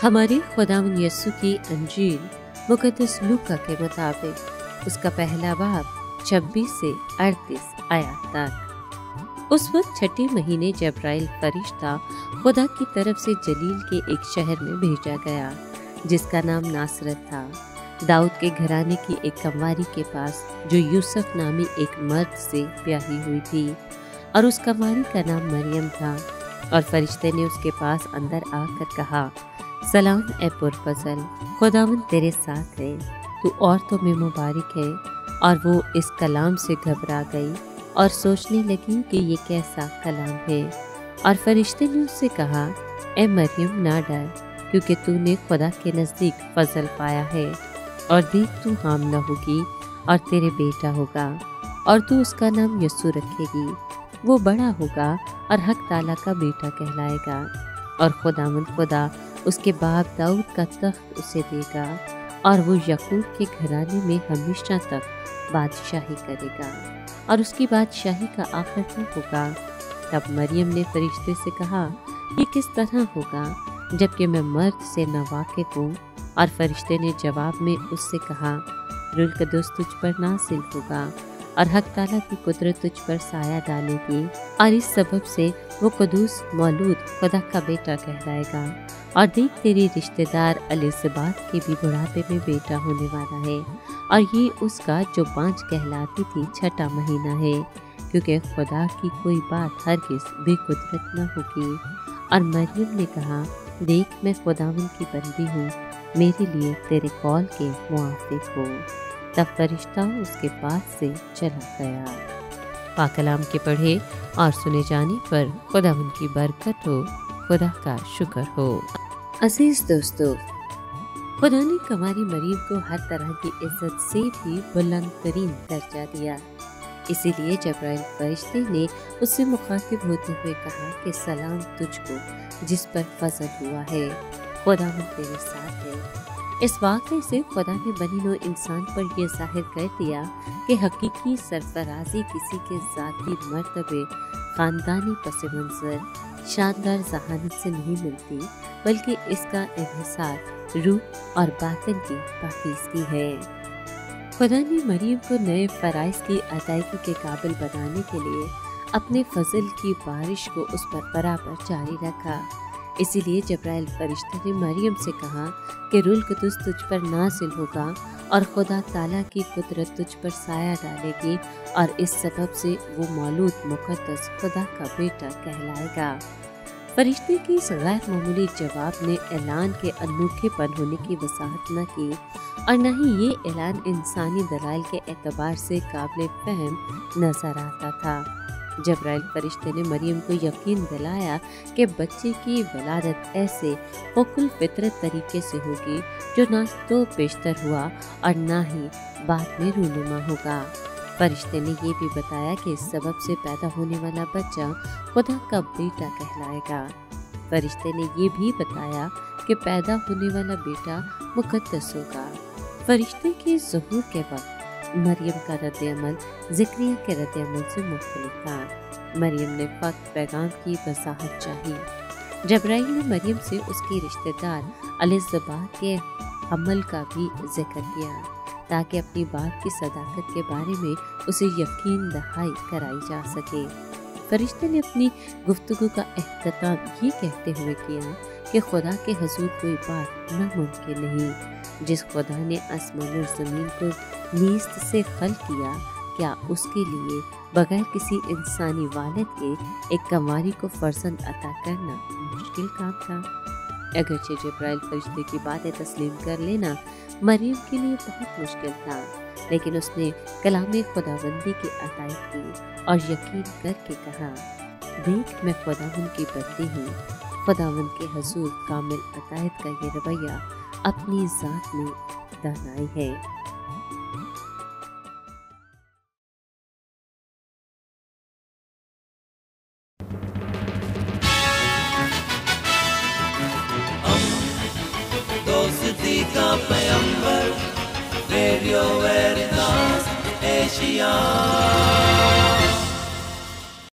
हमारे खुदावंद यीशु की अंजील मुकद्दस लूका के मुताबिक उसका पहला बाब 26 से 38 आयत तक। उस वक्त छठे महीने जब्राइल फरिश्ता खुदा की तरफ से जलील के एक शहर में भेजा गया जिसका नाम नासरत था, दाऊद के घराने की एक कंवारी के पास जो यूसुफ नामी एक मर्द से ब्याही हुई थी और उस कंवारी का नाम मरियम था। और फरिश्ते ने उसके पास अंदर आकर कहा, सलाम ए पुरफज़ल, खुदावंद तेरे साथ है, तू औरतों में मुबारक है। और वो इस कलाम से घबरा गई और सोचने लगी कि ये कैसा कलाम है। और फरिश्ते ने उससे कहा, ए मरियम ना डर, क्योंकि तूने खुदा के नज़दीक फजल पाया है। और देख तू हामला होगी और तेरे बेटा होगा और तू उसका नाम यीशु रखेगी। वो बड़ा होगा और हक ताला का बेटा कहलाएगा और खुदावंद खुदा उसके बाप दाऊद का तख्त उसे देगा और वो याकूब के घराने में हमेशा तक बादशाही करेगा और उसकी बादशाही का आखिर न होगा। तब मरियम ने फरिश्ते से कहा, ये किस तरह होगा जबकि मैं मर्द से नावाकिफ हूँ। और फरिश्ते ने जवाब में उससे कहा, रूह कुद्दूस तुझ पर नाज़िल होगा और हक ताला की कुदरत तुझ पर साया डालेगी और इस सबब से वो कुद्दूस मौलूद खुदा का बेटा कहलाएगा। और देख तेरी रिश्तेदार एलिज़ाबेथ के भी बुढ़ापे में बेटा होने वाला है और ये उसका जो बाँझ कहलाती थी छठा महीना है, क्योंकि खुदा की कोई बात हरगिज़ बेकुदरत न होगी। और मरियम ने कहा, देख मैं खुदावंद की बंदी हूँ, मेरे लिए तेरे कौल के मुआफिक हो। तब फरिश्ता उसके पास से चला गया। पाक कलाम के पढ़े और सुने जाने पर खुदावंद की बरकत हो, खुदा का शुक्र हो। अजीज दोस्तों, खुदा ने कंवारी मरियम को हर तरह की इज्जत से भी बुलंद तरीन दर्जा दिया। इसीलिए जब्राइल फरिश्ते ने उससे मुखातिब होते हुए कहा कि सलाम तुझको जिस पर फजल हुआ है, खुदावंद तेरे साथ है। इस वाक़े से खुदा ने बनी नौ इंसान पर यह जाहिर कर दिया कि हकीकी सरफराजी किसी के ज़ाती मर्तबे, ख़ानदानी पस मंज़र, शानदार ज़हानत से नहीं मिलती, बल्कि इसका इन्हिसार रूह और बातिन की पाकीज़गी है। खुदा ने मरियम को नए फ़राइज़ की अदायगी के काबिल बनाने के लिए अपने फजल की बारिश को उस पर बराबर जारी रखा। इसीलिए जब्राइल फरिश्ते ने मरियम से कहा कि रूह कुद्दूस तुझ पर नाज़िल होगा और खुदा ताला की कुदरत तुझ पर साया डालेगी और इस सबब से वो मौलूद मुकद्दस खुदा का बेटा कहलाएगा। फरिश्ते की इस गैर मामूली जवाब ने ऐलान के अनोखेपन होने की वजाहत न की और न ही ये ऐलान इंसानी दलाइल के एतबार से काबिल फहम नजर आता था। जब्राइल फरिश्ते ने मरियम को यकीन दिलाया कि बच्चे की वलादत ऐसे हुकुल फितरत तरीके से होगी जो ना तो पेशतर हुआ और ना ही बाद में रूनुमा होगा। फरिश्ते ने ये भी बताया कि इस सबब से पैदा होने वाला बच्चा खुदा का बेटा कहलाएगा। फरिश्ते ने ये भी बताया कि पैदा होने वाला बेटा मुकद्दस होगा। फरिश्ते के ज़ुहूर के वक्त मरियम का रद्द-ए-अमल ज़करिया के रद्द-ए-अमल से मुख्तलिफ था। मरियम ने फ़क्त पैगाम की वज़ाहत चाही। जब्राइल ने मरियम से उसकी रिश्तेदार एलिज़ाबेथ के हमल का भी जिक्र किया ताकि अपनी बात की सदाकत के बारे में उसे यकीन दहाई कराई जा सके। फरिश्ते ने अपनी गुफ्तगू का एख्तिताम ये कहते हुए किया कि खुदा के हुज़ूर कोई बात नामुमकिन नहीं। जिस खुदा ने आसमान और ज़मीन को नीस्त से खल्क़ किया, क्या उसके लिए बगैर किसी इंसानी वालिद के एक कंवारी को फर्जंद अता करना मुश्किल काम था। अगरचे जब्राइल फरिश्ते की बातें तस्लीम कर लेना मरियम के लिए बहुत मुश्किल था, लेकिन उसने कलामे खुदाबंदी की अतायत की और यकीन करके कहा, देख मैं खुदावंद की बंदी हूँ। खुदावंद के हुज़ूर कामिल अतायत का ये रवैया अपनी ज़ात में दानाई है। दोस्ती का पैगंबर, रेडियो वेरितास एशिया।